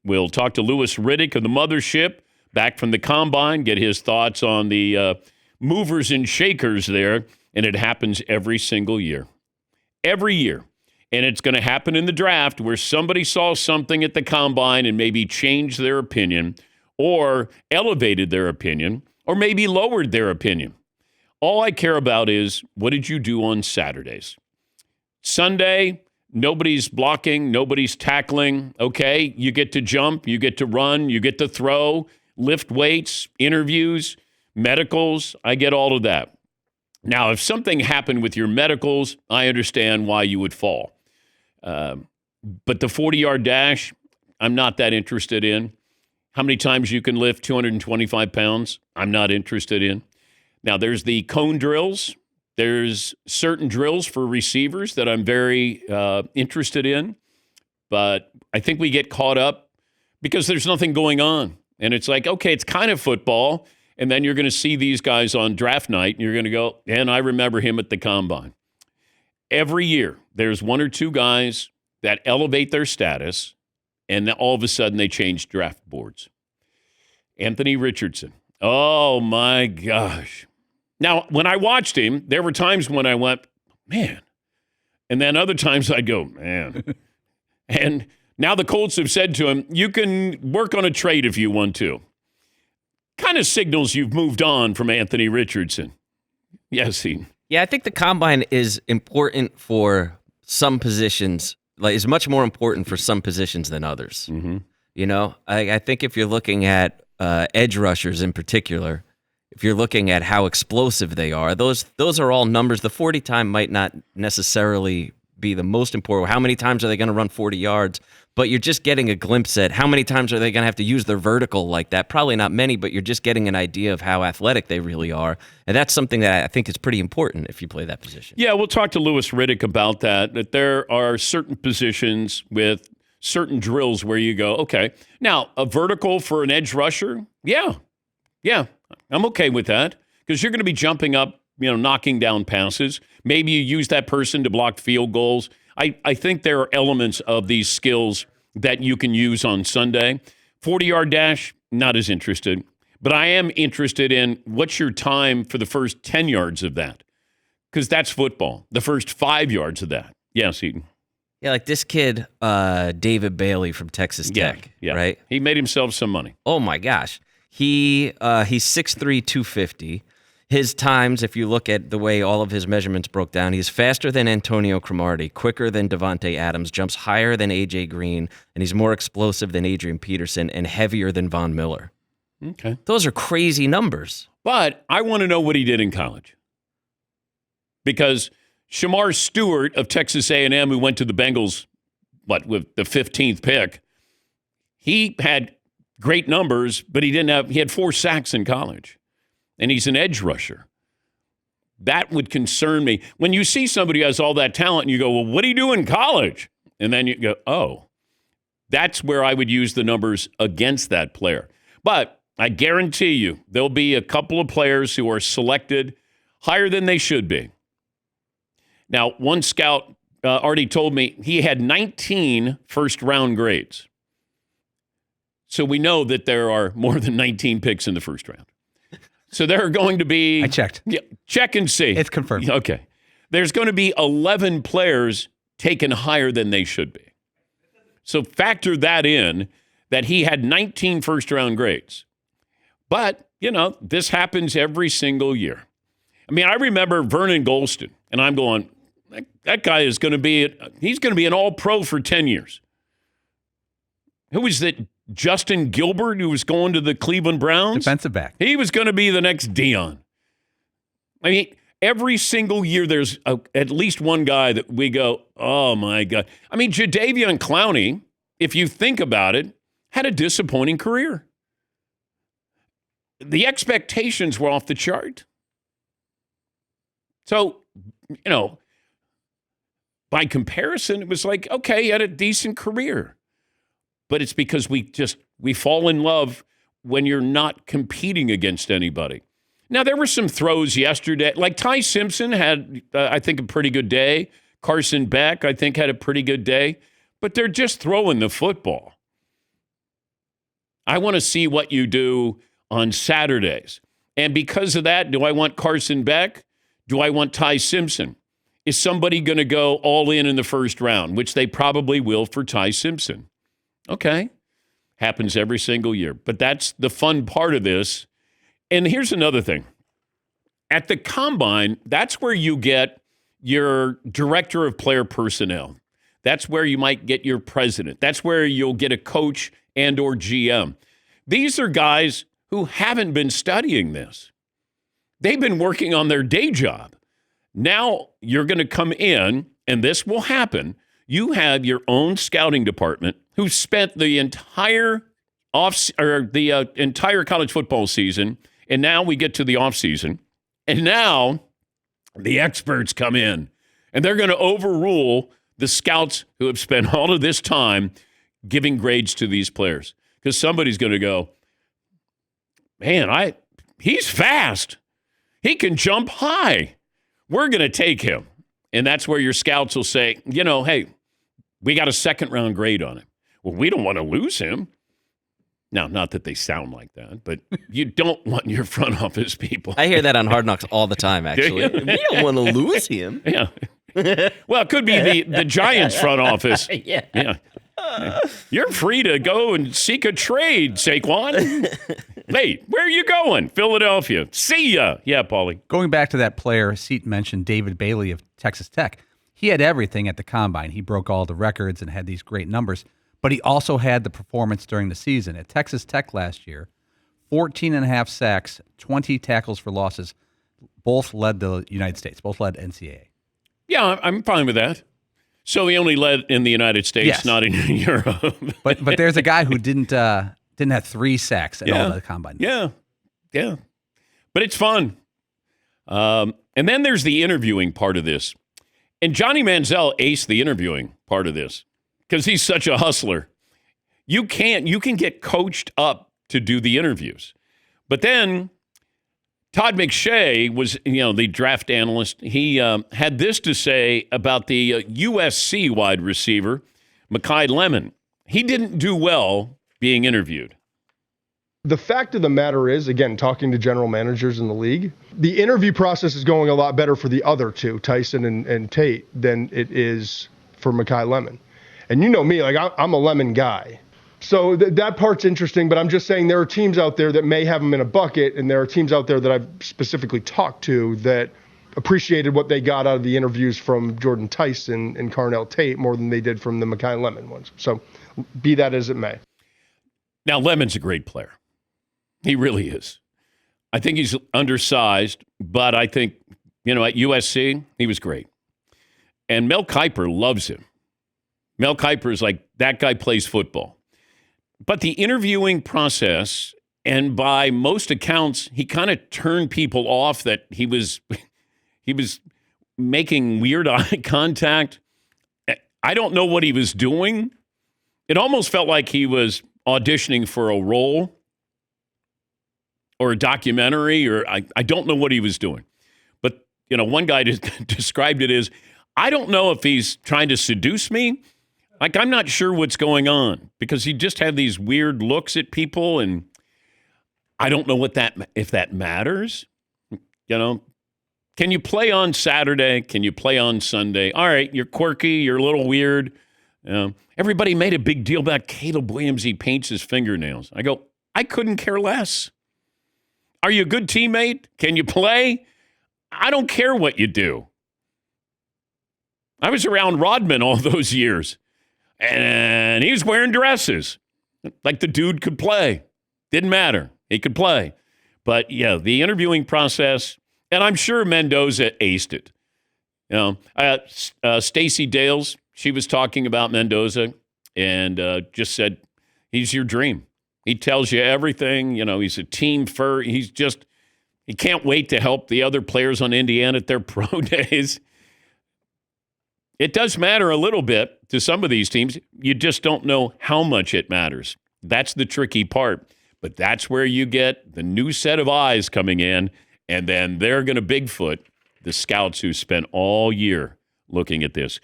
We'll talk to Louis Riddick of the Mothership, back from the Combine, get his thoughts on the movers and shakers there, and it happens every single year. Every year. And it's going to happen in the draft where somebody saw something at the Combine and maybe changed their opinion or elevated their opinion or maybe lowered their opinion. All I care about is, what did you do on Saturdays? Sunday, nobody's blocking, nobody's tackling. Okay, you get to jump, you get to run, you get to throw, lift weights, interviews, medicals. I get all of that. Now, if something happened with your medicals, I understand why you would fall. But the 40-yard dash, I'm not that interested in. How many times you can lift 225 pounds, I'm not interested in. Now, there's the cone drills. There's certain drills for receivers that I'm very interested in. But I think we get caught up because there's nothing going on. And it's like, okay, it's kind of football. And then you're going to see these guys on draft night, and you're going to go, and I remember him at the Combine. Every year, there's one or two guys that elevate their status, and then all of a sudden they change draft boards. Anthony Richardson. Oh, my gosh. Now, when I watched him, there were times when I went, man. And then other times I'd go, man. And now the Colts have said to him, you can work on a trade if you want to. Kind of signals you've moved on from Anthony Richardson. Yes, he. Yeah, I think the Combine is important for some positions. Like, is much more important for some positions than others. Mm-hmm. You know, I think if you're looking at edge rushers in particular, if you're looking at how explosive they are, those are all numbers. The 40 time might not necessarily be the most important. How many times are they going to run 40 yards? But you're just getting a glimpse at how many times are they going to have to use their vertical like that. Probably not many, but you're just getting an idea of how athletic they really are. And that's something that I think is pretty important if you play that position. Yeah, we'll talk to Louis Riddick about that there are certain positions with certain drills where you go, okay, now a vertical for an edge rusher, yeah, I'm okay with that because you're going to be jumping up, knocking down passes. Maybe you use that person to block field goals. I think there are elements of these skills that you can use on Sunday. 40-yard dash, not as interested. But I am interested in what's your time for the first 10 yards of that? Because that's football. The first 5 yards of that. Yes, Eaton. Yeah, like this kid, David Bailey from Texas Tech, right? He made himself some money. Oh, my gosh. He's 6'3", 250. His times, if you look at the way all of his measurements broke down, he's faster than Antonio Cromartie, quicker than Devontae Adams, jumps higher than A.J. Green, and he's more explosive than Adrian Peterson and heavier than Von Miller. Okay. Those are crazy numbers. But I want to know what he did in college. Because Shamar Stewart of Texas A&M, who went to the Bengals, with the 15th pick, he had great numbers, but he had 4 sacks in college. And he's an edge rusher. That would concern me. When you see somebody who has all that talent and you go, well, what do you do in college? And then you go, oh, that's where I would use the numbers against that player. But I guarantee you there'll be a couple of players who are selected higher than they should be. Now, one scout already told me he had 19 first-round grades. So we know that there are more than 19 picks in the first round. So there are going to be... I checked. Yeah, check and see. It's confirmed. Okay. There's going to be 11 players taken higher than they should be. So factor that in, that he had 19 first-round grades. But, this happens every single year. I mean, I remember Vernon Golston, and I'm going, that guy is going to be... He's going to be an all-pro for 10 years. Who was that? Justin Gilbert, who was going to the Cleveland Browns. Defensive back. He was going to be the next Dion. I mean, every single year there's at least one guy that we go, oh, my God. I mean, Jadeveon Clowney, if you think about it, had a disappointing career. The expectations were off the chart. So, by comparison, it was like, okay, he had a decent career. But it's because we fall in love when you're not competing against anybody. Now, there were some throws yesterday. Like Ty Simpson had, I think, a pretty good day. Carson Beck, I think, had a pretty good day. But they're just throwing the football. I want to see what you do on Saturdays. And because of that, do I want Carson Beck? Do I want Ty Simpson? Is somebody going to go all in the first round, which they probably will for Ty Simpson? Okay. Happens every single year. But that's the fun part of this. And here's another thing. At the Combine, that's where you get your director of player personnel. That's where you might get your president. That's where you'll get a coach and or GM. These are guys who haven't been studying this. They've been working on their day job. Now you're going to come in, and this will happen. You have your own scouting department who spent the entire entire college football season, and now we get to the offseason, and now the experts come in, and they're going to overrule the scouts who have spent all of this time giving grades to these players. Because somebody's going to go, man, he's fast. He can jump high. We're going to take him. And that's where your scouts will say, hey, we got a second-round grade on him. Well, we don't want to lose him. Now, not that they sound like that, but you don't want your front office people. I hear that on Hard Knocks all the time, actually. We don't want to lose him. Yeah. Well, it could be the Giants front office. Yeah. You're free to go and seek a trade, Saquon. Hey, where are you going? Philadelphia. See ya. Yeah, Paulie. Going back to that player, Seton mentioned David Bailey of Texas Tech. He had everything at the Combine. He broke all the records and had these great numbers, but he also had the performance during the season. At Texas Tech last year, 14 and a half sacks, 20 tackles for losses, both led the United States, both led NCAA. Yeah, I'm fine with that. So he only led in the United States, yes, not in Europe. but there's a guy who didn't have 3 sacks at all the Combine. Yeah. But it's fun. And then there's the interviewing part of this. And Johnny Manziel aced the interviewing part of this because he's such a hustler. You can get coached up to do the interviews. But then Todd McShay was, the draft analyst. He had this to say about the USC wide receiver, Mekhi Lemon. He didn't do well being interviewed. The fact of the matter is, again, talking to general managers in the league, the interview process is going a lot better for the other two, Tyson and Tate, than it is for Mekhi Lemon. And you know me, I'm a Lemon guy. So that part's interesting, but I'm just saying there are teams out there that may have him in a bucket, and there are teams out there that I've specifically talked to that appreciated what they got out of the interviews from Jordan Tyson and Carnell Tate more than they did from the Mekhi Lemon ones. So be that as it may. Now, Lemon's a great player. He really is. I think he's undersized, but I think, at USC, he was great. And Mel Kiper loves him. Mel Kiper is like, that guy plays football. But the interviewing process, and by most accounts, he kind of turned people off that he was making weird eye contact. I don't know what he was doing. It almost felt like he was auditioning for a role or a documentary, or I don't know what he was doing. But, one guy described it as, I don't know if he's trying to seduce me. I'm not sure what's going on because he just had these weird looks at people, and I don't know if that matters. Can you play on Saturday? Can you play on Sunday? All right, you're quirky, you're a little weird. Everybody made a big deal about Caleb Williams. He paints his fingernails. I go, I couldn't care less. Are you a good teammate? Can you play? I don't care what you do. I was around Rodman all those years, and he was wearing dresses. Like the dude could play. Didn't matter. He could play. But, yeah, the interviewing process, and I'm sure Mendoza aced it. Stacey Dales, she was talking about Mendoza and just said, he's your dream. He tells you everything. He's a team first. He can't wait to help the other players on Indiana at their pro days. It does matter a little bit to some of these teams. You just don't know how much it matters. That's the tricky part. But that's where you get the new set of eyes coming in, and then they're going to Bigfoot the scouts who spent all year looking at this.